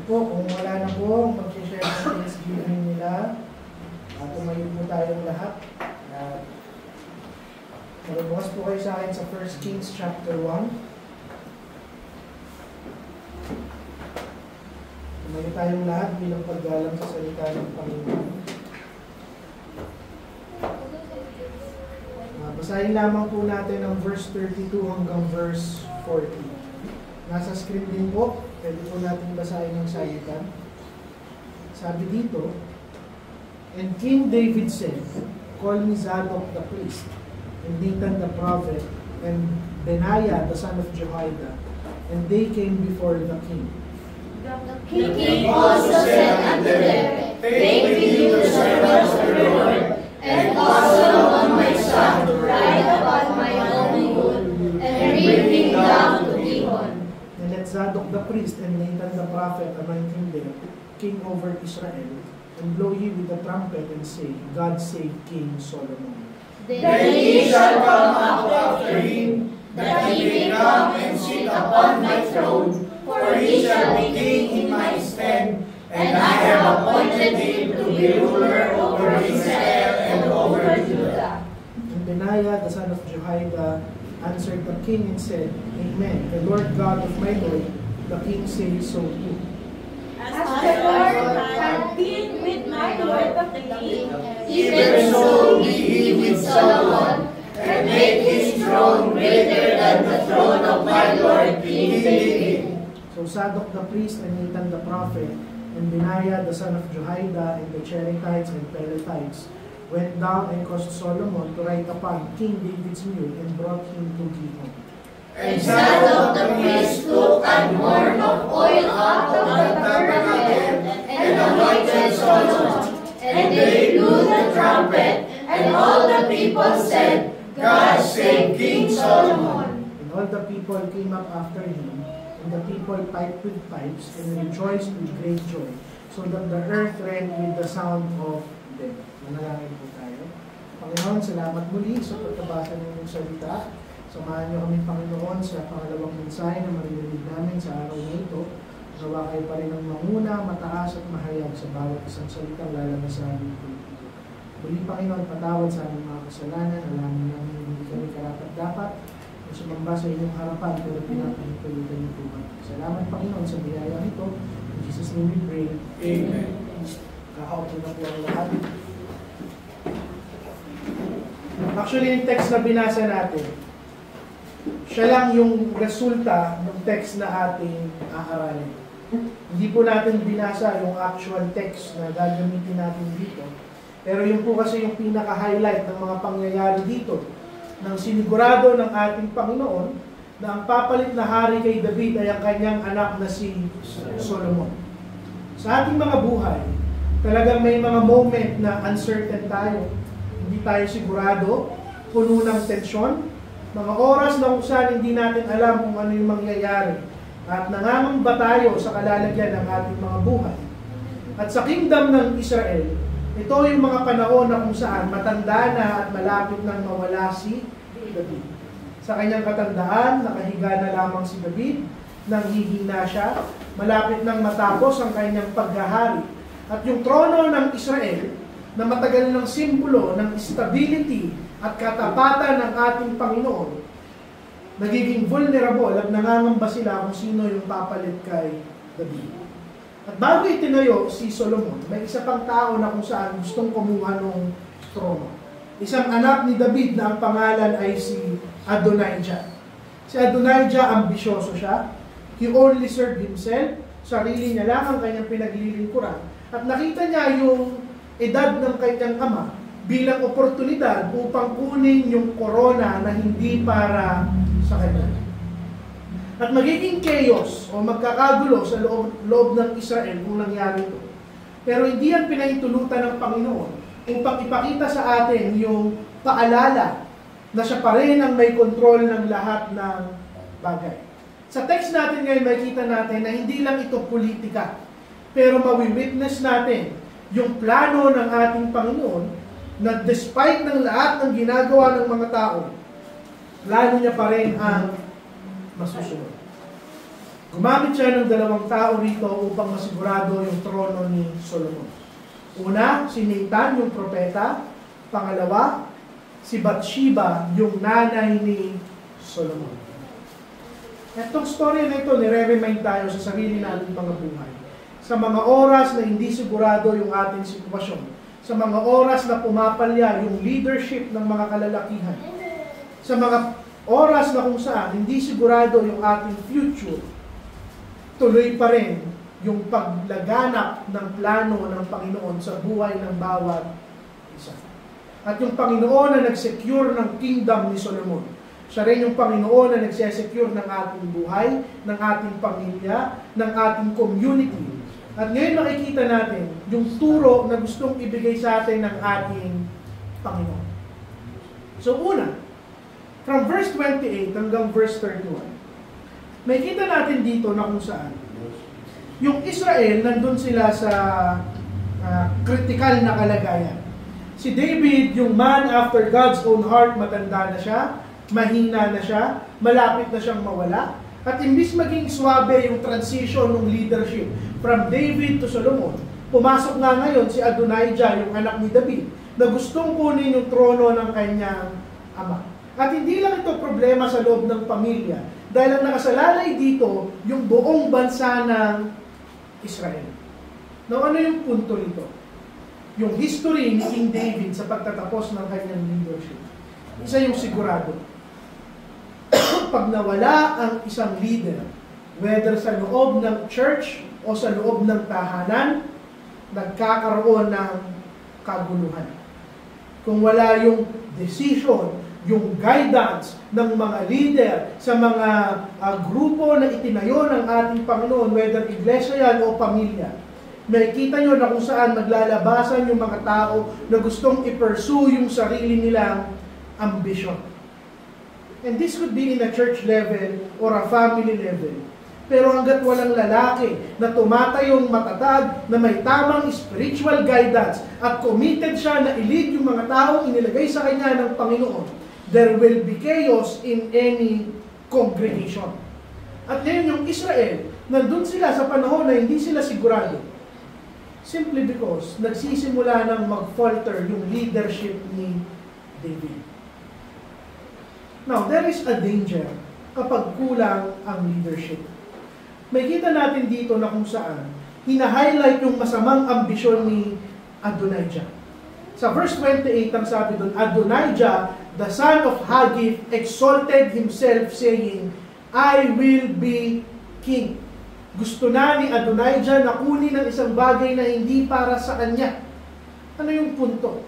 po, kung wala na po, mag-share ng Thanksgiving nila. Tumayo po tayong lahat. Magbukas po kayo sa akin sa 1 Kings chapter 1. Tumayo tayong lahat bilang paggalang sa salita ng Panginoon. Basahin lamang po natin ang verse 32 hanggang verse 40. Nasa screen din po. Pwede po natin basahin ng salita. Sabi dito, "And King David said, Call me Zadok the priest, and Nathan the prophet, and Benaiah the son of Jehoiada. And they came before the king. The king also said unto them, Take with you the servants of the Lord, and also on my son to ride upon my own wood, and bring him down to Gihon. And let Zadok the priest and Nathan the prophet anoint him there, king over Israel, and blow ye with the trumpet, and say, God save King Solomon. Then he shall come up after him, that he may come and sit upon my throne, for he shall be king in my stead, and I have appointed him to be ruler over Israel and over Judah. And Benaiah the son of Jehoiada answered the king and said, Amen. The Lord God of my Lord, the king says so too. As the Lord had been with my Lord the king, Even so be he with Solomon, and make his throne greater than the throne of my Lord King David. So Zadok the priest and Nathan the prophet, and Benaiah the son of Jehoiada, and the Cherethites and Pelethites went down and caused Solomon to ride upon King David's mule, and brought him to Gihon. And Zadok the priest took an horn of oil out of the tabernacle, and anointed Solomon. And they blew the trumpet, and all the people said, God save King Solomon. And all the people came up after him, and the people piped with pipes, and rejoiced with great joy, so that the earth rang with the sound of them. Manalangin po tayo. Panginoon, salamat muli sa pagkabasa ng iyong salita. Samahan niyo kami, Panginoon, sa pangalawang mensahe na maririnig namin sa araw na ito. Gawa kayo pa rin ng manguna, mataas at mahayag sa bawat isang salitang lalabas sa aming politiko. Muli, Panginoon, patawad sa aming mga kasalanan. Alam namin hindi kami karapat-dapat o sumamba sa inyong harapan, pero pinapahintulutan niyo po kami. Salamat, Panginoon, sa biyaya nito. In Jesus' name we pray. Amen. Kakaupo na po ang lahat. Actually, yung text na binasa natin, siya lang yung resulta ng text na ating aaralin. Hindi po natin binasa yung actual text na gagamitin natin dito. Pero yun po kasi yung pinaka-highlight ng mga pangyayari dito, ng sinigurado ng ating Panginoon na ang papalit na hari kay David ay ang kanyang anak na si Solomon. Sa ating mga buhay, talagang may mga moment na uncertain tayo. Hindi tayo sigurado, puno ng tensyon, mga oras na kung saan hindi natin alam kung ano yung mangyayari. At nangangamba tayo sa kalalagyan ng ating mga buhay. At sa kingdom ng Israel, ito yung mga panahon na kung saan matanda na at malapit nang mawala si David. Sa kanyang katandaan, nakahiga na lamang si David, nanghihina siya, malapit nang matapos ang kanyang paghahari. At yung trono ng Israel, na matagal ng simbolo ng stability at katapatan ng ating Panginoon, nagiging vulnerable at nangangamba sila kung sino yung papalit kay David. At bago itinayo si Solomon, may isa pang tao na kung saan gustong kumuha ng trono. Isang anak ni David na ang pangalan ay si Adonijah. Si Adonijah, ambisyoso siya. He only served himself. Sarili niya lang ang kanyang pinaglilingkuran. At nakita niya yung edad ng kanyang ama bilang oportunidad upang kunin yung korona na hindi para sa kanya. At magiging chaos o magkakagulo sa loob ng Israel kung nangyari ito. Pero hindi yan pinahintulutan ng Panginoon upang ipakita sa atin yung paalala na siya pa rin ang may kontrol ng lahat ng bagay. Sa text natin ngayon, makikita natin na hindi lang ito politika, pero mawi-witness natin yung plano ng ating Panginoon na despite ng lahat ng ginagawa ng mga tao, plano niya pa rin ang masusunod. Gumamit siya ng 2 tao rito upang masigurado yung trono ni Solomon. Una, si Nathan, yung propeta. Pangalawa, si Bathsheba, yung nanay ni Solomon. Itong story na ito, nire-remind tayo sa sarili natin mga buhay. Sa mga oras na hindi sigurado yung ating sitwasyon. Sa mga oras na pumapalya yung leadership ng mga kalalakihan. Sa mga oras na kung saan hindi sigurado yung ating future, tuloy pa rin yung paglaganap ng plano ng Panginoon sa buhay ng bawat isa. At yung Panginoon na nag-secure ng kingdom ni Solomon, siya rin yung Panginoon na nagsesecure ng ating buhay, ng ating pamilya, ng ating community. At ngayon makikita natin yung turo na gustong ibigay sa atin ng ating Panginoon. So una, from verse 28 hanggang verse 31, may kita natin dito na kung saan yung Israel, nandun sila sa critical na kalagayan. Si David, yung man after God's own heart, matanda na siya, mahina na siya, malapit na siyang mawala. At imbis maging swabe yung transition ng leadership from David to Solomon, pumasok nga ngayon si Adonijah, yung anak ni David, na gustong kunin yung trono ng kanyang ama. At hindi lang ito problema sa loob ng pamilya, dahil ang nakasalalay dito, yung buong bansa ng Israel. Now, ano yung punto nito? Yung history ni King David sa pagtatapos ng kanyang leadership. Isa yung sigurado. Pag nawala ang isang leader, whether sa loob ng church o sa loob ng tahanan, nagkakaroon ng kaguluhan. Kung wala yung decision, yung guidance ng mga leader sa mga grupo na itinayo ng ating Panginoon, whether iglesia yan o pamilya, may kita nyo na kung saan maglalabasan yung mga tao na gustong i-pursue yung sarili nilang ambisyon. And this could be in a church level or a family level. Pero hanggat walang lalaki na tumatayong matatag, na may tamang spiritual guidance at committed siya na i-lead yung mga taong inilagay sa kanya ng Panginoon, there will be chaos in any congregation. At ngayon yung Israel, nandun sila sa panahon na hindi sila sigurado. Simply because nagsisimula ng mag-falter yung leadership ni David. Now, there is a danger kapag kulang ang leadership. May kita natin dito na kung saan hina-highlight yung masamang ambisyon ni Adonijah. Sa verse 28, ang sabi doon, Adonijah, the son of Haggith, exalted himself, saying, I will be king. Gusto na ni Adonijah na kunin ang isang bagay na hindi para sa kanya. Ano yung punto?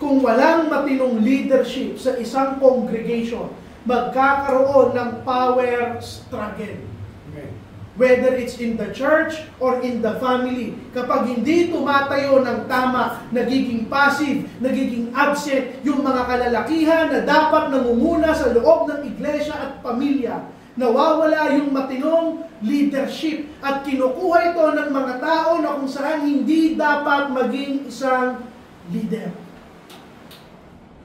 Kung walang matinong leadership sa isang congregation, magkakaroon ng power struggle. Whether it's in the church or in the family. Kapag hindi tumatayo ng tama, nagiging passive, nagiging absent, yung mga kalalakihan na dapat nangunguna sa loob ng iglesia at pamilya, nawawala yung matinong leadership at kinukuha ito ng mga tao na kung saan hindi dapat maging isang leader.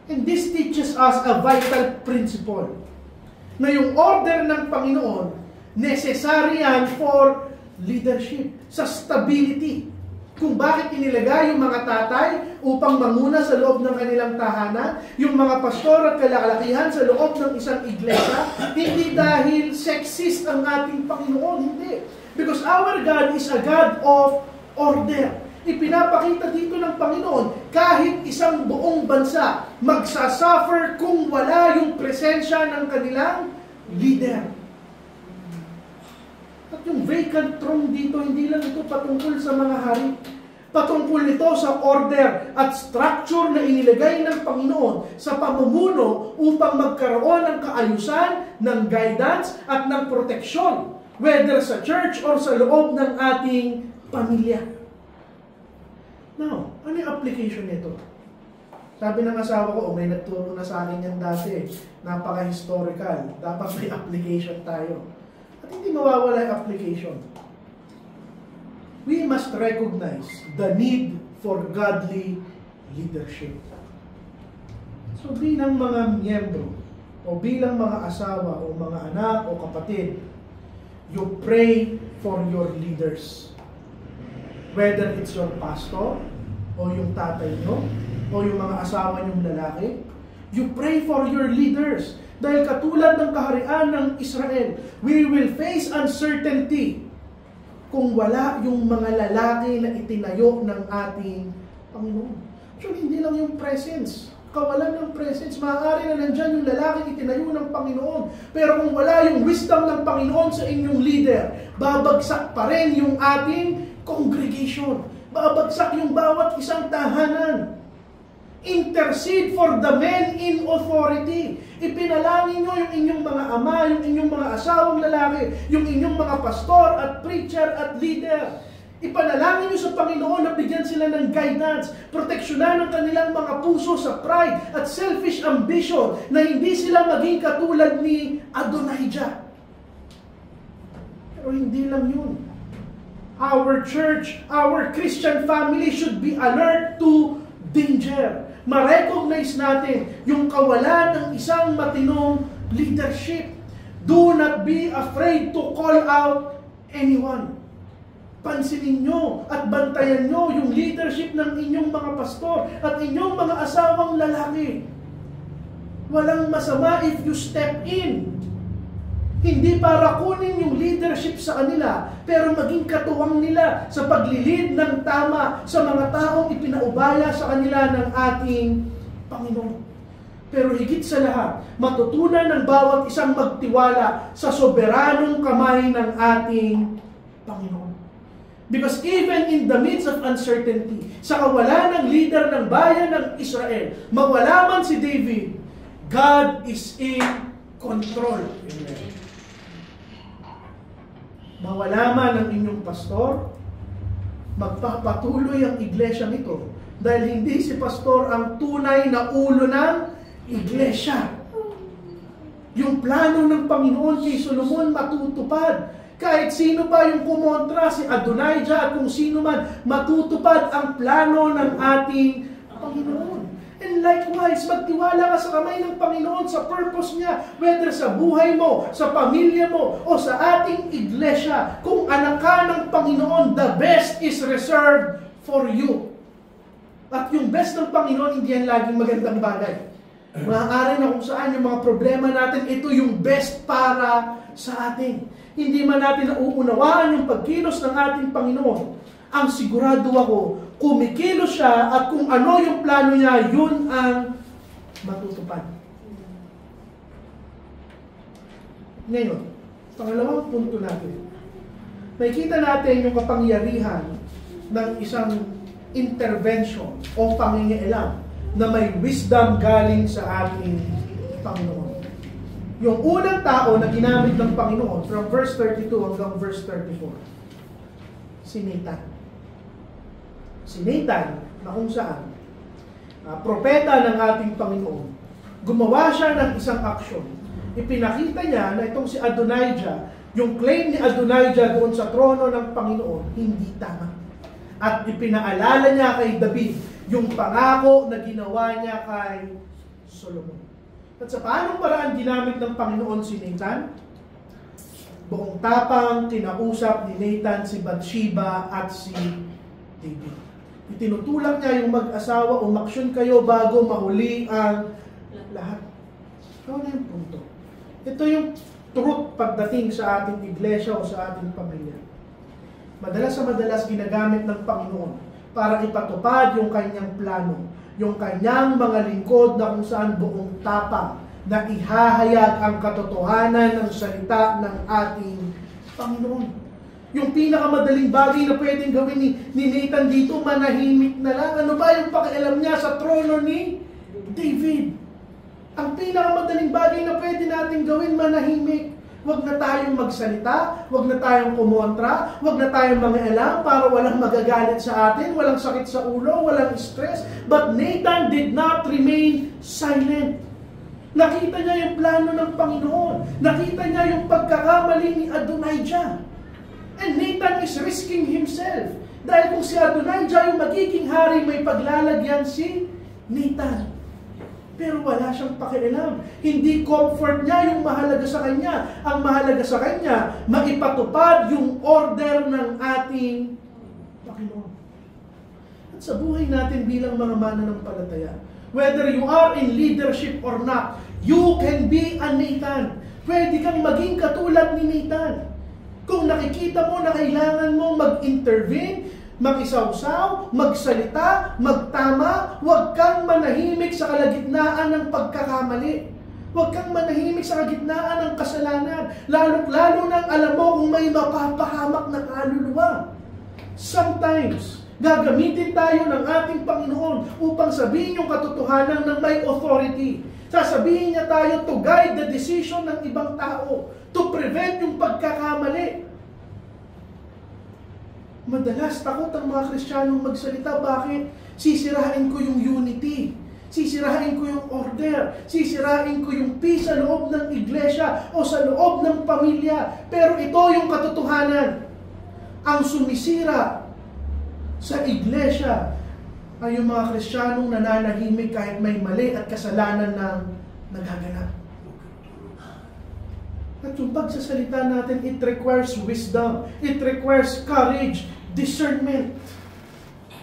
And this teaches us a vital principle na yung order ng Panginoon necessary yan for leadership, sa stability. Kung bakit inilagay yung mga tatay upang manguna sa loob ng kanilang tahanan, yung mga pastor at kalalakihan sa loob ng isang iglesia, hindi dahil sexist ang ating Panginoon, hindi. Because our God is a God of order. Ipinapakita dito ng Panginoon, kahit isang buong bansa magsasuffer kung wala yung presensya ng kanilang leader. At yung vacant throne dito, hindi lang ito patungkol sa mga hari. Patungkol ito sa order at structure na inilagay ng Panginoon sa pamumuno upang magkaroon ng kaayusan, ng guidance at ng proteksyon, whether sa church or sa loob ng ating pamilya. Now, ano yung application nito? Sabi ng asawa ko, may nagturo na sa akin yan dati. Napaka-historical. Dapat may application tayo. At hindi mawawala yung application. We must recognize the need for godly leadership. So bilang mga miyembro, o bilang mga asawa, o mga anak, o kapatid, You pray for your leaders. Whether it's your pastor, o yung tatay nyo, o yung mga asawa nyong lalaki, you pray for your leaders. Dahil katulad ng kaharian ng Israel, we will face uncertainty kung wala yung mga lalaki na itinayo ng ating Panginoon. Actually, hindi lang yung presence. Kawalan ng presence. Maaari na nandyan yung lalaki itinayo ng Panginoon. Pero kung wala yung wisdom ng Panginoon sa inyong leader, babagsak pa rin yung ating congregation. Babagsak yung bawat isang tahanan. Intercede for the men in authority. Ipinalangin nyo yung inyong mga ama, yung inyong mga asawang lalaki, yung inyong mga pastor at preacher at leader. Ipanalangin nyo sa Panginoon na bigyan sila ng guidance, proteksyonan ng kanilang mga puso sa pride at selfish ambition na hindi sila maging katulad ni Adonijah. Pero hindi lang yun. Our church, our Christian family should be alert to danger. Ma-recognize natin yung kawalan ng isang matinong leadership. Do not be afraid to call out anyone. Pansinin nyo at bantayan nyo yung leadership ng inyong mga pastor at inyong mga asawang lalaki. Walang masama if you step in. Hindi para kunin yung leadership sa kanila, pero maging katuwang nila sa paglilid ng tama sa mga taong ipinaubaya sa kanila ng ating Panginoon. Pero higit sa lahat, matutunan ng bawat isang magtiwala sa soberanong kamay ng ating Panginoon. Because even in the midst of uncertainty, sa kawalan ng leader ng bayan ng Israel, mawala man si David, God is in control. Amen. Mawala man ang inyong pastor, magpapatuloy ang iglesia nito dahil hindi si pastor ang tunay na ulo ng iglesia. Yung plano ng Panginoon kay Solomon matutupad. Kahit sino pa yung kumontra, si Adonijah at kung sino man, matutupad ang plano ng ating Panginoon. And likewise, magtiwala ka sa kamay ng Panginoon sa purpose niya, whether sa buhay mo, sa pamilya mo, o sa ating iglesia. Kung anak ka ng Panginoon, the best is reserved for you. At yung best ng Panginoon, hindi yan laging magandang bagay. Maaari na kung saan yung mga problema natin, ito yung best para sa atin. Hindi man natin nauunawaan yung pagkilos ng ating Panginoon. Ang sigurado ako, kumikilos siya at kung ano yung plano niya, yun ang matutupad. Ngayon, pangalawang punto natin. Nakikita natin yung kapangyarihan ng isang intervention o pangingialam na may wisdom galing sa ating Panginoon. Yung unang tao na ginamit ng Panginoon from verse 32 hanggang verse 34, si Nathan. Si Nathan, na kung saan, propeta ng ating Panginoon, gumawa siya ng isang aksyon. Ipinakita niya na itong si Adonijah, yung claim ni Adonijah doon sa trono ng Panginoon, hindi tama. At ipinaalala niya kay David, yung pangako na ginawa niya kay Solomon. At sa paanong paraan ginamit ng Panginoon si Nathan? Buong tapang kinausap ni Nathan si Bathsheba at si David. Itinutulak niya yung mag-asawa, umaksyon kayo bago mahuli ang lahat. Ano na yung punto? Ito yung truth pagdating sa ating iglesia o sa ating pamilya. Madalas sa madalas ginagamit ng Panginoon para ipatupad yung kanyang plano, yung kanyang mga lingkod na kung saan buong tapang na ihahayag ang katotohanan ng salita ng ating Panginoon. Yung pinakamadaling bagay na pwedeng gawin ni Nathan dito, manahimik na lang. Ano ba yung pakialam niya sa trono ni David? Ang pinakamadaling bagay na pwede natin gawin, manahimik. Huwag na tayong magsalita, huwag na tayong kumontra, huwag na tayong mangialam para walang magagalit sa atin, walang sakit sa ulo, walang stress. But Nathan did not remain silent. Nakita niya yung plano ng Panginoon. Nakita niya yung pagkakamali ni Adonijah. And Nathan is risking himself. Dahil kung si Adonijah yung magiging hari, may paglalagyan si Nathan. Pero wala siyang pakialam. Hindi comfort niya yung mahalaga sa kanya. Ang mahalaga sa kanya, maipatupad yung order ng ating Panginoon. At sa buhay natin bilang mga mananampalataya, whether you are in leadership or not, you can be a Nathan. Pwede kang maging katulad ni Nathan. Kung nakikita mo na kailangan mo mag-intervene, makisawsaw, magsalita, magtama, huwag kang manahimik sa kalagitnaan ng pagkakamali. Huwag kang manahimik sa kalagitnaan ng kasalanan. Lalo nang alam mo kung may mapapahamak na kaluluwa. Sometimes, gagamitin tayo ng ating Panginoon upang sabihin yung katotohanan ng may authority. Sasabihin niya tayo to guide the decision ng ibang tao, to prevent yung pagkakamali. Madalas takot ang mga Kristiyanong magsalita. Bakit? Sisirain ko yung unity. Sisirain ko yung order. Sisirain ko yung peace sa loob ng iglesia o sa loob ng pamilya. Pero ito yung katotohanan. Ang sumisira sa iglesia ay yung mga Kristiyanong nananahimik kahit may mali at kasalanan na nagaganap. At yung pagsasalita natin, it requires wisdom, it requires courage, discernment.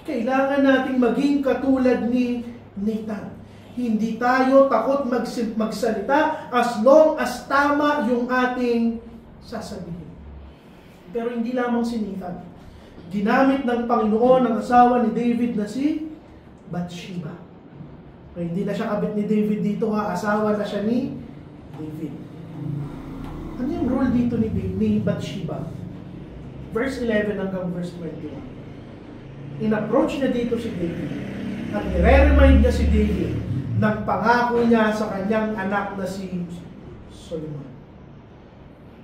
Kailangan nating maging katulad ni Nathan. Hindi tayo takot magsalita as long as tama yung ating sasabihin. Pero hindi lamang si Nathan. Ginamit ng Panginoon ang asawa ni David na si Bathsheba. Okay, hindi na siya kabit ni David dito ha, asawa na siya ni David. Ano yung role dito ni Bathsheba? Verse 11 hanggang verse 21. In-approach niya dito si David at nire-remind niya si David ng pangako niya sa kanyang anak na si Solomon.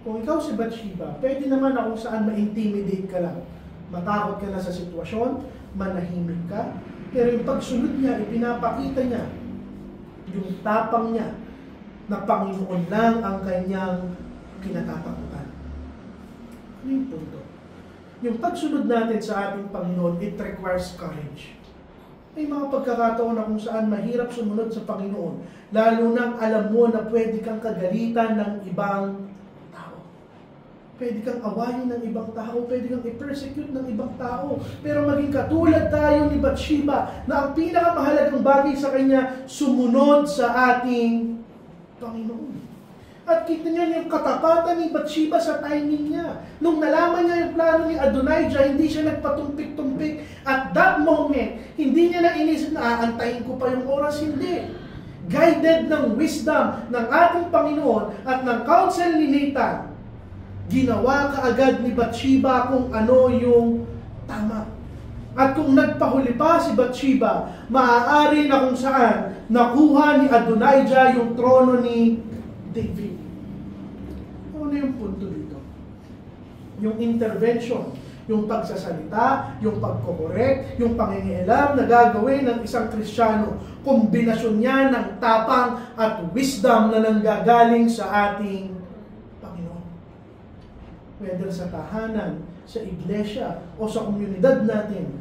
Kung ikaw si Bathsheba, pwede naman na kung saan ma-intimidate ka lang. Matakot ka na sa sitwasyon, manahimik ka, pero yung pagsunod niya, ipinapakita niya yung tapang niya na Panginoon lang ang kanyang kinatatakutan. Ano yung punto? Yung pagsunod natin sa ating Panginoon, it requires courage. May mga pagkakataon na kung saan mahirap sumunod sa Panginoon, lalo nang alam mo na pwede kang kagalitan ng ibang tao. Pwede kang awayin ng ibang tao, pwede kang i-persecute ng ibang tao. Pero maging katulad tayo ni Bathsheba na ang pinakamahalagang bagay sa kanya, sumunod sa ating Panginoon. At kita niyo yung katapatan ni Bathsheba sa timing niya. Nung nalaman niya yung plano ni Adonijah, hindi siya nagpatumpik-tumpik. At that moment, hindi niya na inisip na aantayin ko pa yung oras. Hindi. Guided ng wisdom ng ating Panginoon at ng counsel ni Nathan, ginawa kaagad ni Bathsheba kung ano yung tama. At kung nagpahuli pa si Bathsheba, maaari na kung saan nakuha ni Adonijah yung trono ni David. Ano yung punto dito? Yung intervention, yung pagsasalita, yung pagkokorek, yung pangingialam na gagawin ng isang Kristiyano. Kombinasyon niya ng tapang at wisdom na nanggagaling sa ating whether sa tahanan, sa iglesia, o sa komunidad natin,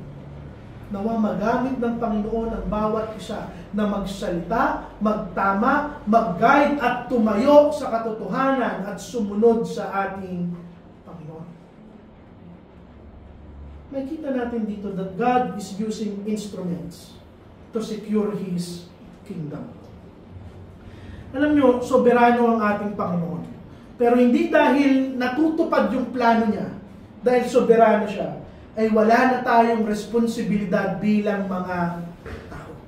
nawa magamit ng Panginoon ang bawat isa na magsalita, magtama, mag-guide at tumayo sa katotohanan at sumunod sa ating Panginoon. Makita natin dito that God is using instruments to secure His kingdom. Alam nyo, soberano ang ating Panginoon. Pero hindi dahil natutupad yung plano niya, dahil soberano siya, ay wala na tayong responsibilidad bilang mga tao.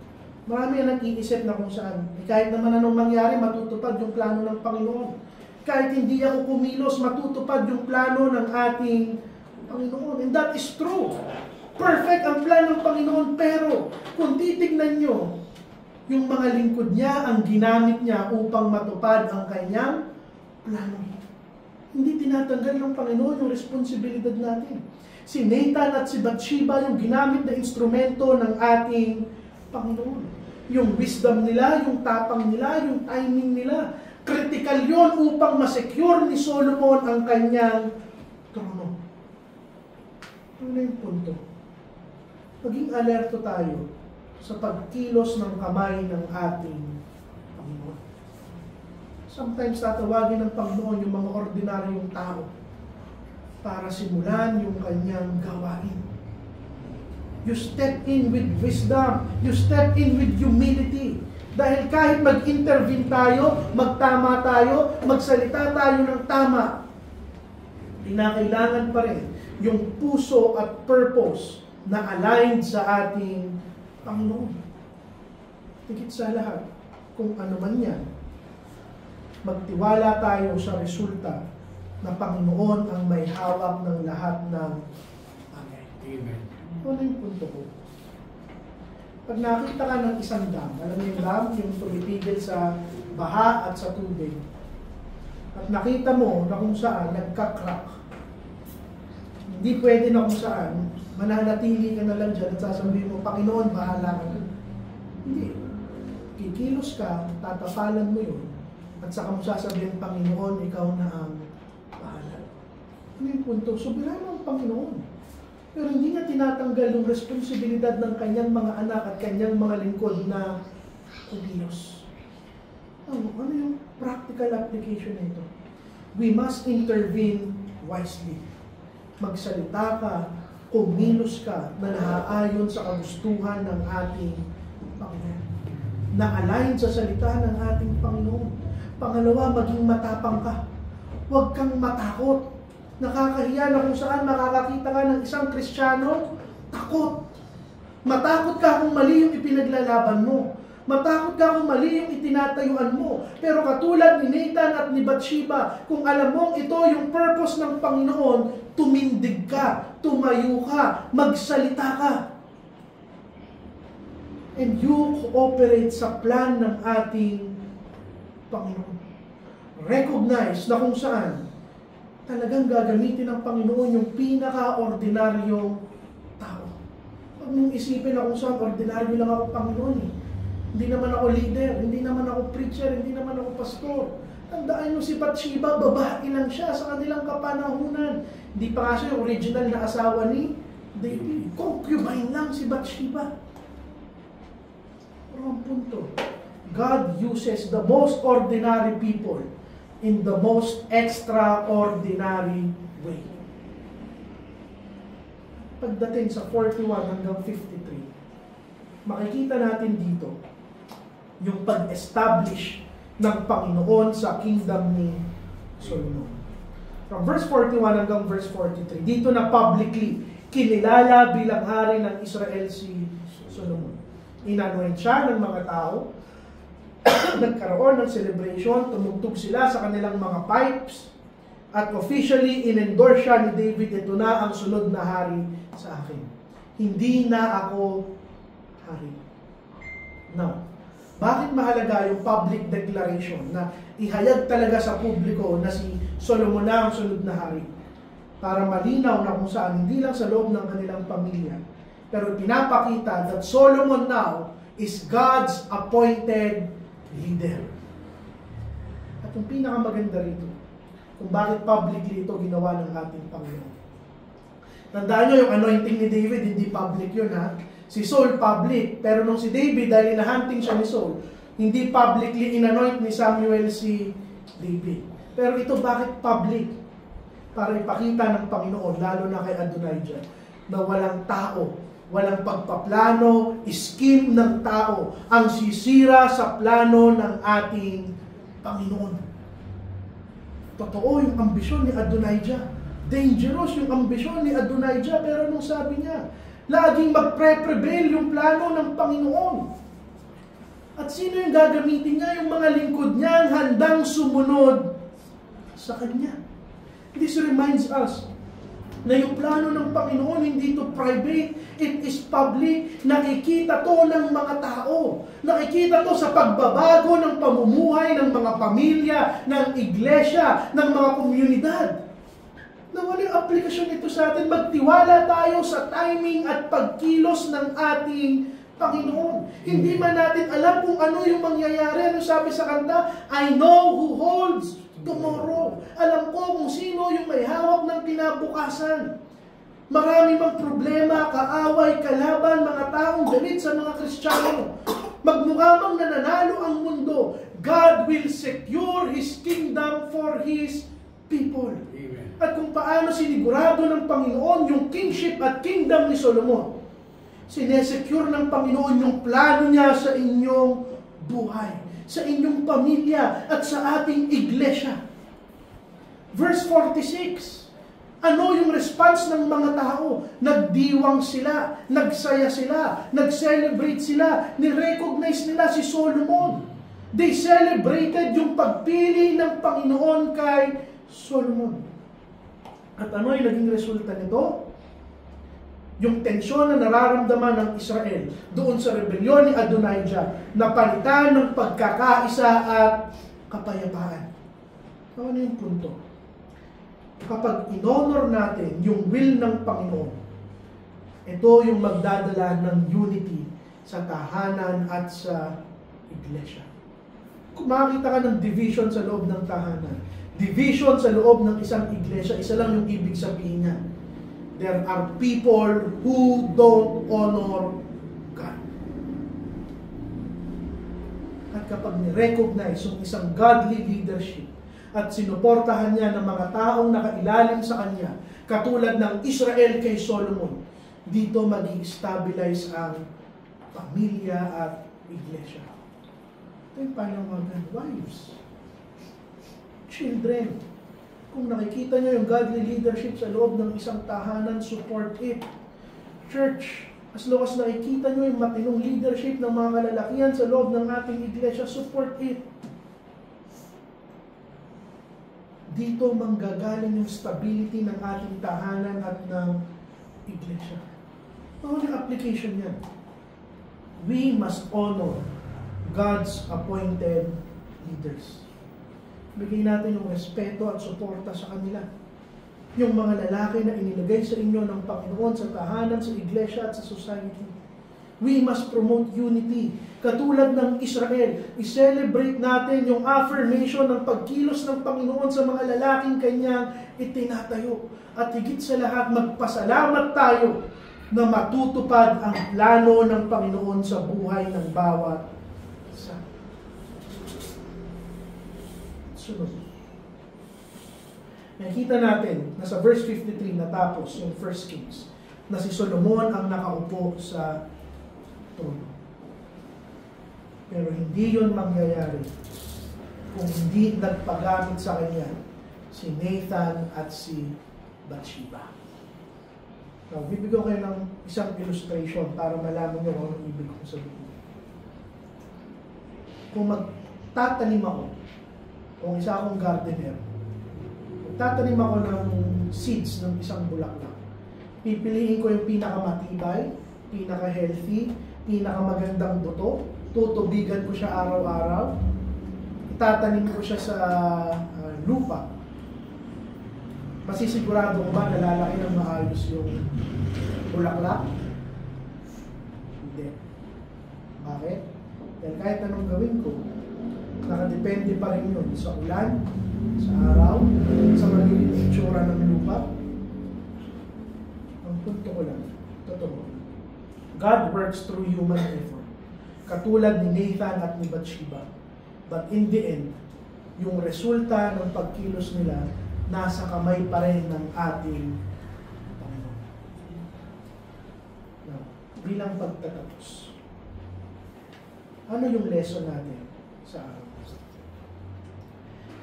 Marami ang nag-iisip na kung saan, kahit naman anong mangyari, matutupad yung plano ng Panginoon. Kahit hindi ako kumilos, matutupad yung plano ng ating Panginoon. And that is true. Perfect ang plano ng Panginoon, pero kung titignan nyo, yung mga lingkod niya, ang ginamit niya upang matupad ang kanyang plano. Hindi tinatanggal ng Panginoon yung responsibilidad natin. Si Nathan at si Bathsheba yung ginamit na instrumento ng ating Panginoon. Yung wisdom nila, yung tapang nila, yung timing nila. Critical yon upang masecure ni Solomon ang kanyang trono. Ano yung punto? Maging alerto tayo sa pagkilos ng kamay ng ating Panginoon. Sometimes tatawagin ng Panginoon yung mga ordinaryong tao para simulan yung kanyang gawain. You step in with wisdom. You step in with humility. Dahil kahit mag-intervene tayo, magtama tayo, magsalita tayo ng tama, kinakailangan pa rin yung puso at purpose na aligned sa ating Panginoon. Higit sa lahat, kung ano man yan, magtiwala tayo sa resulta na Panginoon ang may hawak ng lahat ng bagay. Amen. Ano yung punto ko? Pag nakita ka ng isang dam, alam mo yung dam, yung tumitigil sa baha at sa tubig, at nakita mo na kung saan nagka-crack, hindi pwede na kung saan, mananatili ka na lang dyan at sasabihin mo, Panginoon, bahala ka na. Hindi. Kikilos ka, tatapalan mo yun, at saka mo sasabihin, Panginoon, ikaw na ang bahala. Ano yung punto? Soberano ang Panginoon. Pero hindi niya tinatanggal yung responsibilidad ng kanyang mga anak at kanyang mga lingkod na kumilos. Ano yung practical application nito? We must intervene wisely. Magsalita ka, kumilos ka na naaayon sa kagustuhan ng ating Panginoon. Na-align sa salita ng ating Panginoon. Pangalawa, maging matapang ka. Huwag kang matakot. Nakakahiya na kung saan makakakita ka ng isang Kristiyano, takot. Matakot ka kung mali yung ipinaglalaban mo. Matakot ka kung mali yung itinatayuan mo. Pero katulad ni Nathan at ni Bathsheba, kung alam mong ito yung purpose ng Panginoon, tumindig ka, tumayo ka, magsalita ka. And you cooperate sa plan ng ating Panginoon. Recognize na kung saan talagang gagamitin ng Panginoon yung pinaka-ordinaryong tao. Huwag mong isipin na kung saan ordinaryo lang ako Panginoon eh. Hindi naman ako leader, hindi naman ako preacher, hindi naman ako pastor. Tandaan mo si Bathsheba, babae lang siya sa kanilang kapanahunan. Hindi pa nga siya yung original na asawa ni David. Concubine lang si Bathsheba. Pero ang punto, God uses the most ordinary people in the most extraordinary way. Pagdating sa 41 hanggang 53, makikita natin dito yung pag-establish ng Panginoon sa kingdom ni Solomon. From verse 41 hanggang verse 43, dito na publicly kinilala bilang hari ng Israel si Solomon. Inanoint siya ng mga tao, nagkaroon ng celebration, tumugtog sila sa kanilang mga pipes, at officially in-endorse siya ni David, ito na ang sunod na hari sa akin. Hindi na ako hari. Now, bakit mahalaga yung public declaration na ihayag talaga sa publiko na si Solomon na ang sunod na hari? Para malinaw na kung saan, hindi lang sa loob ng kanilang pamilya, pero pinapakita that Solomon now is God's appointed leader. At yung pinakamaganda rito, kung bakit publicly ito ginawa ng ating Panginoon. Tandaan nyo, yung anointing ni David, hindi public yun ha. Si Saul public, pero nung si David, dahil inahunting siya ni Saul, hindi publicly inanoint ni Samuel si David. Pero ito bakit public? Para ipakita ng Panginoon, lalo na kay Adonijah, na walang tao, walang pagpaplano, scheme ng tao ang sisira sa plano ng ating Panginoon. Totoo yung ambisyon ni Adonijah. Dangerous yung ambisyon ni Adonijah, pero nung sabi niya, laging magpre-prevail yung plano ng Panginoon. At sino yung gagamitin niya? Yung mga lingkod niya ang handang sumunod sa Kanya. This reminds us na yung plano ng Panginoon, hindi to private, it is public. Nakikita to ng mga tao. Nakikita to sa pagbabago ng pamumuhay ng mga pamilya, ng iglesia, ng mga komunidad. Na walang aplikasyon nito sa atin, magtiwala tayo sa timing at pagkilos ng ating Panginoon. Hindi man natin alam kung ano yung mangyayari. Ano sabi sa kanta? I know who holds tomorrow. Alam ko kung sino yung may hawak ng kinabukasan. Marami mang problema, kaaway, kalaban, mga taong galit sa mga Kristiyano. Magmukha mang nananalo ang mundo. God will secure His kingdom for His people. Amen. At kung paano sinigurado ng Panginoon yung kingship at kingdom ni Solomon, sinesecure ng Panginoon yung plano niya sa inyong buhay, sa inyong pamilya, at sa ating iglesia. Verse 46, ano yung response ng mga tao? Nagdiwang sila, nagsaya sila, nag-celebrate sila, ni-recognize nila si Solomon. They celebrated yung pagpili ng Panginoon kay Solomon. At ano yung naging resulta nito? Yung tensyon na nararamdaman ng Israel doon sa rebelyon ni Adonijah, napalitan ng pagkakaisa at kapayapaan. Ano yung punto? Kapag in-honor natin yung will ng Panginoon, ito yung magdadala ng unity sa tahanan at sa iglesia. Kung makakita ka ng division sa loob ng tahanan, division sa loob ng isang iglesia, isa lang yung ibig sabihin niya. There are people who don't honor God. At kapag ni-recognize yung isang godly leadership at sinuportahan niya ng mga taong nakailalim sa kanya, katulad ng Israel kay Solomon, dito mag-i-stabilize ang pamilya at iglesia. Ito yung panawagan, wives, children. Kung nakikita nyo yung godly leadership sa loob ng isang tahanan, support it. Church, as long as nakikita nyo yung matinong leadership ng mga kalalakihan sa loob ng ating iglesia, support it. Dito manggagaling yung stability ng ating tahanan at ng iglesia. Ano yung application niya? We must honor God's appointed leaders. Bigay natin yung respeto at suporta sa kanila. Yung mga lalaki na inilagay sa inyo ng Panginoon sa tahanan, sa iglesia at sa society. We must promote unity. Katulad ng Israel, i-celebrate natin yung affirmation ng pagkilos ng Panginoon sa mga lalaking kanyang itinatayo. At higit sa lahat, magpasalamat tayo na matutupad ang plano ng Panginoon sa buhay ng bawat isa. Sunod. Nakikita natin na sa verse 53 natapos yung 1 Kings na si Solomon ang nakaupo sa trono. Pero hindi yun mangyayari kung hindi nagpagamit sa kanya si Nathan at si Bathsheba. Now, bibigyan ko kayo ng isang illustration para malaman nyo kung anong ibig kong sabihin. Kung magtatanim ako, kung isa akong gardener, magtatanim ako ng seeds ng isang bulaklak. Pipiliin ko yung pinakamatibay, pinaka-healthy, pinakamagandang buto, tutubigan ko siya araw-araw, itatanim ko siya sa lupa. Masisigurado ko ba na lalaki ng maayos yung bulaklak? Hindi. Bakit? Dahil kahit anong gawin ko, nakadepende pa rin yun sa ulan, sa araw, sa magiging itsura ng lupa. Ang punto ko lang, totoo. God works through human effort. Katulad ni Nathan at ni Bathsheba. But in the end, yung resulta ng pagkilos nila, nasa kamay pa rin ng ating Panginoon. Now, bilang pagtatapos, ano yung lesson natin sa araw?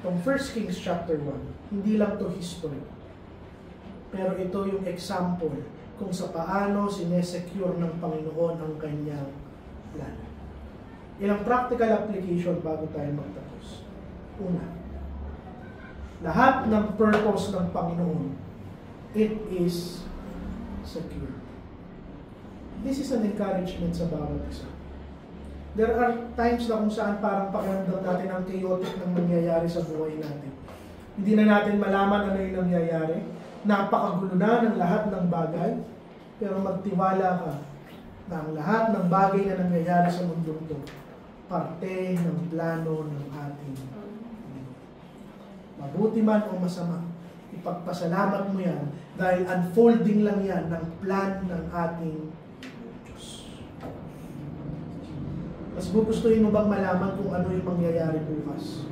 From 1 Kings chapter 1, hindi lang to history, pero ito yung example kung sa paano sinesecure ng Panginoon ang kanyang plano. Ilang practical application bago tayo magtapos. Una, lahat ng purpose ng Panginoon, it is secure. This is an encouragement sa bawat isa. There are times na kung saan parang pakiramdam natin ang chaotic ng nangyayari sa buhay natin. Hindi na natin malaman ano yung nangyayari. Napakagulo na ng lahat ng bagay. Pero magtiwala ka na ang lahat ng bagay na nangyayari sa mundo ito, parte ng plano ng ating Panginoon. Mabuti man o masama, ipagpasalamat mo yan dahil unfolding lang yan ng plan ng ating Diyos. Mas gugustuhin mo bang malaman kung ano yung mangyayari bukas?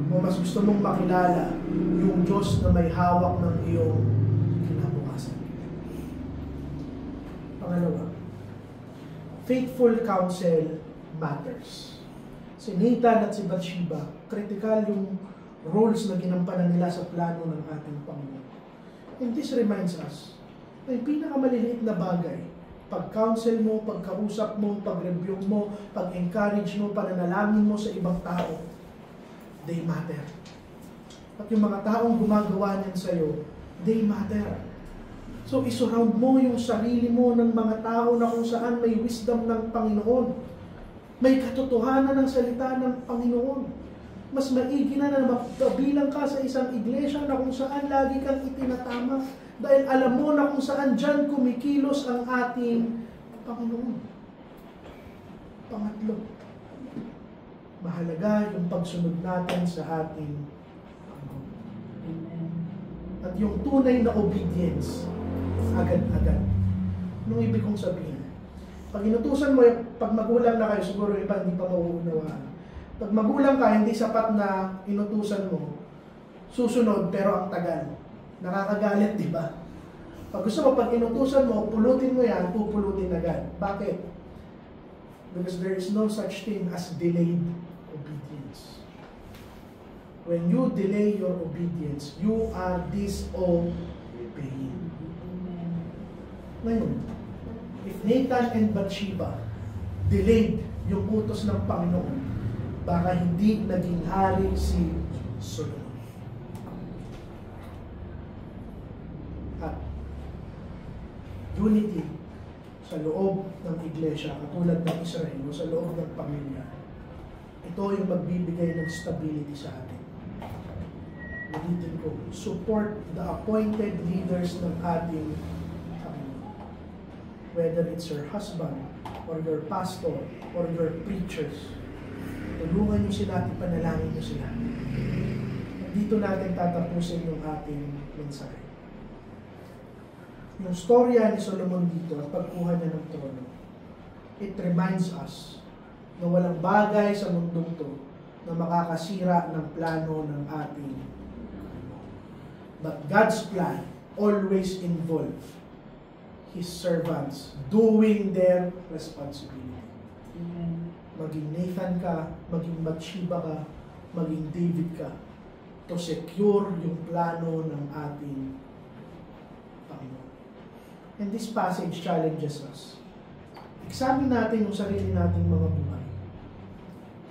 O mas gusto mong makilala yung Diyos na may hawak ng iyong kinabukasan? Pangalawa, faithful counsel matters. Si Nathan at si Bathsheba, critical yung roles na ginampanan nila sa plano ng ating Panginoon. And this reminds us na yung pinakamaliliit na bagay, pag-counsel mo, pagkausap mo, pag-review mo, pag-encourage mo, pananalangin mo sa ibang tao, they matter. At yung mga taong gumagawa niyan sa'yo, they matter. So, isurround mo yung sarili mo ng mga tao na kung saan may wisdom ng Panginoon. May katotohanan ng salita ng Panginoon. Mas maigi na mabilang ka sa isang iglesia na kung saan lagi kang itinatama dahil alam mo na kung saan dyan kumikilos ang ating Panginoon. Pangatlo, mahalaga yung pagsunod natin sa ating Panginoon. At yung tunay na obedience, agad-agad. Anong ibig kong sabihin? Pag inutusan mo, pag magulang na kayo, siguro iba hindi pa mauunawaan. Pag magulang ka, hindi sapat na inutusan mo, susunod pero ang tagal. Nakakagalit, di ba? Pag gusto mo, pag inutusan mo, pulutin mo yan, pupulutin agad. Bakit? Because there is no such thing as delayed obedience. When you delay your obedience, you are disobeying. Ngayon, if Nathan and Bathsheba delayed yung utos ng Panginoon, baka hindi naging hari si Solomon. At unity sa loob ng iglesia, katulad ng Israel o sa loob ng pamilya, ito yung magbibigay ng stability sa atin. Ulitin ko, support the appointed leaders ng ating Panginoon. Whether it's your husband, or your pastor, or your preachers, tulungan nyo sila at ipanalangin nyo sila. Dito natin tatapusin yung ating mensahe. Yung storya ni Solomon dito at pagkuha niya ng trono, it reminds us na walang bagay sa mundong to na makakasira ng plano ng ating But God's plan always involves His servants doing their responsibility. Maging Nathan ka, maging Bathsheba ka, maging David ka, to secure yung plano ng ating Panginoon. And this passage challenges us. Examine natin yung sarili nating mga buhay.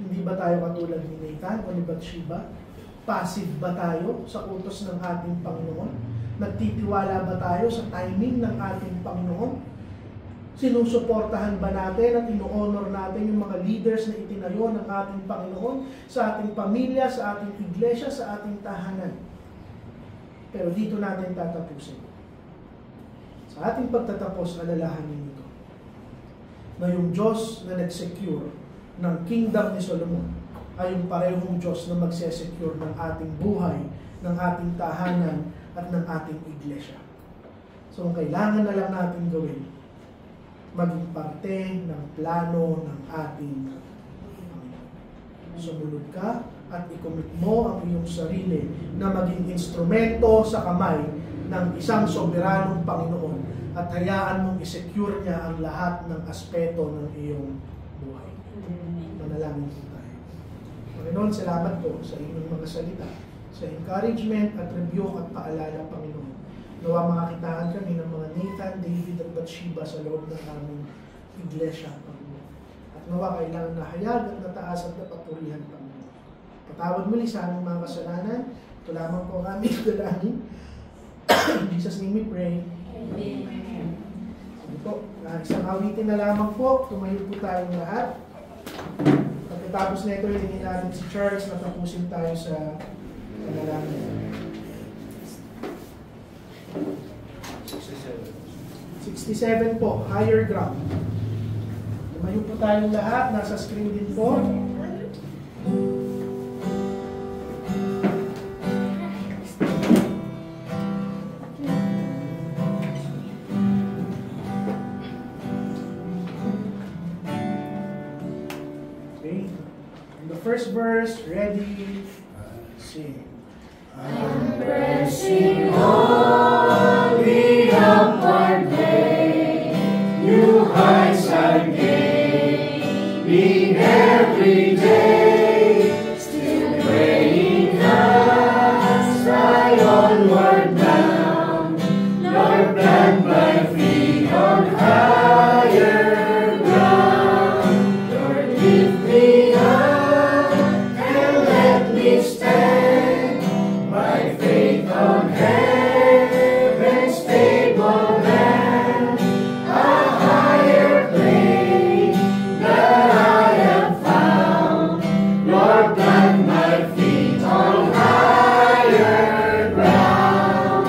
Hindi ba tayo katulad ni Nathan o ni Bathsheba? Passive ba tayo sa utos ng ating Panginoon? Nagtitiwala ba tayo sa timing ng ating Panginoon? Sinusuportahan ba natin at ino-honor natin yung mga leaders na itinayo ng ating Panginoon sa ating pamilya, sa ating iglesia, sa ating tahanan? Pero dito natin tatapusin. Sa ating pagtatapos, alalahanin ito na yung Diyos na nag-secure ng kingdom ni Solomon ay yung parehong Diyos na magsesecure ng ating buhay, ng ating tahanan, at ng ating iglesia. So, ang kailangan na lang natin gawin, maging parte ng plano ng ating Panginoon. Sumunod ka at ikomit mo ang iyong sarili na maging instrumento sa kamay ng isang soberanong Panginoon at hayaan mong isecure niya ang lahat ng aspeto ng iyong buhay. Manalangin po tayo. Panginoon, salamat po sa inyong mga salita, sa encouragement at review at paalala, Panginoon. Nawa makakitaan kami ng mga Nathan, David at Bathsheba sa loob ng aming iglesia, Panginoon. At nawa kailangan na hayag at nataas at napapurihan, Panginoon. Patawad muli sa aming mga kasalanan. Ito lamang po ang aming dalangin. In Jesus' name we pray. Amen. Sige po, isang awitin na lamang po. Tumayo po tayong lahat. Pagkatapos na ito, hilingin natin si Charles na tapusin tayo sa panalangin. 67 po, higher ground. Tumayo po tayong lahat, nasa screen din po. first verse. Ready? Sing. I'm pressing on the upward way, new heights I'm gaining every day, still praying as I onward bound, Lord, plant my feet on higher ground, Lord, lift me up and let me stand, by faith on heaven's stable land, a higher plane that I have found. Lord, plant my feet on higher ground.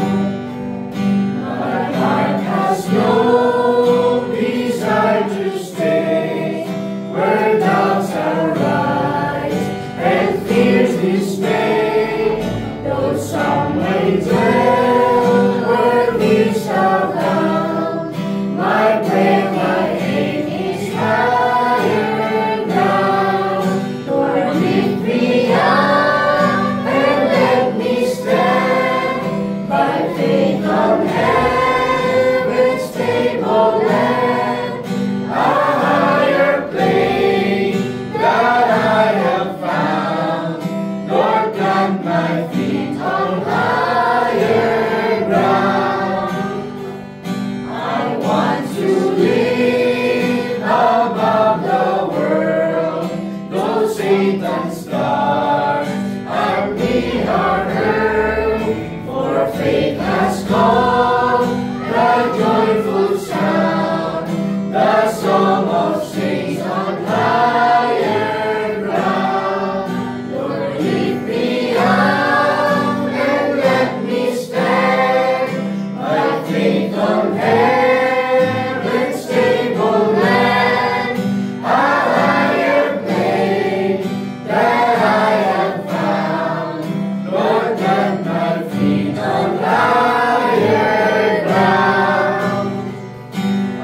My heart has no desire to stay where doubts arise and fears dismay. Though some may dwell where these shall abound, my prayer, my aim is higher ground. Lord, lift me up and let me stand, by faith on heaven's stable land, a higher plane that I have found. Lord, plant my feet on higher ground. I want to live above the world, though Satan's darts at me are hurled, for faith has called the joyful sound, the song of saints on higher ground. Lord, lift me up and let me stand, by faith on heaven's stable land, a higher plane that I have found. Lord, plant my feet on higher ground.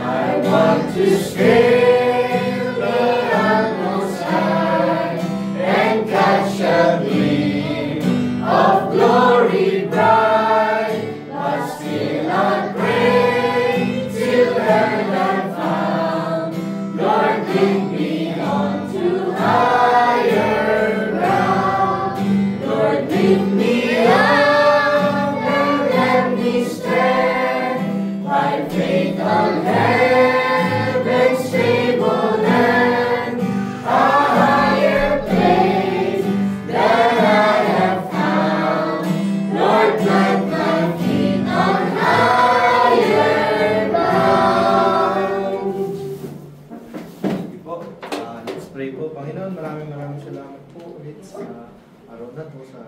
I want to scale the utmost high and catch a gleam of glory bright, but still I pray till heaven found. Lord, lead me on to higher ground. Lord, lift me up and let me stand, by faith on heaven's stable land, a higher place that I have found. Lord, plant my feet on higher ground. Sige po. Let's pray po. Panginoon, maraming salamat po ulit sa araw na to, sa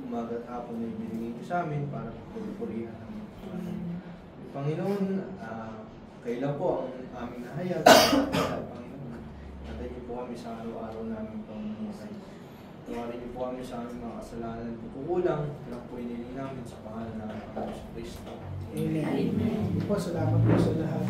umaga at hapon na ibinigay niyo sa amin para pagpupurihan ang Panginoon. Kailan po ang aming nahayag. Panginoon, natay niyo po kami sa araw-araw namin pamumuhay. Tawarin niyo po kami sa aming mga kasalanan at kukulang. Lang po iniling namin sa pangalan ng Panginoon Kristo. Amen. Po, salamat po sa lahat.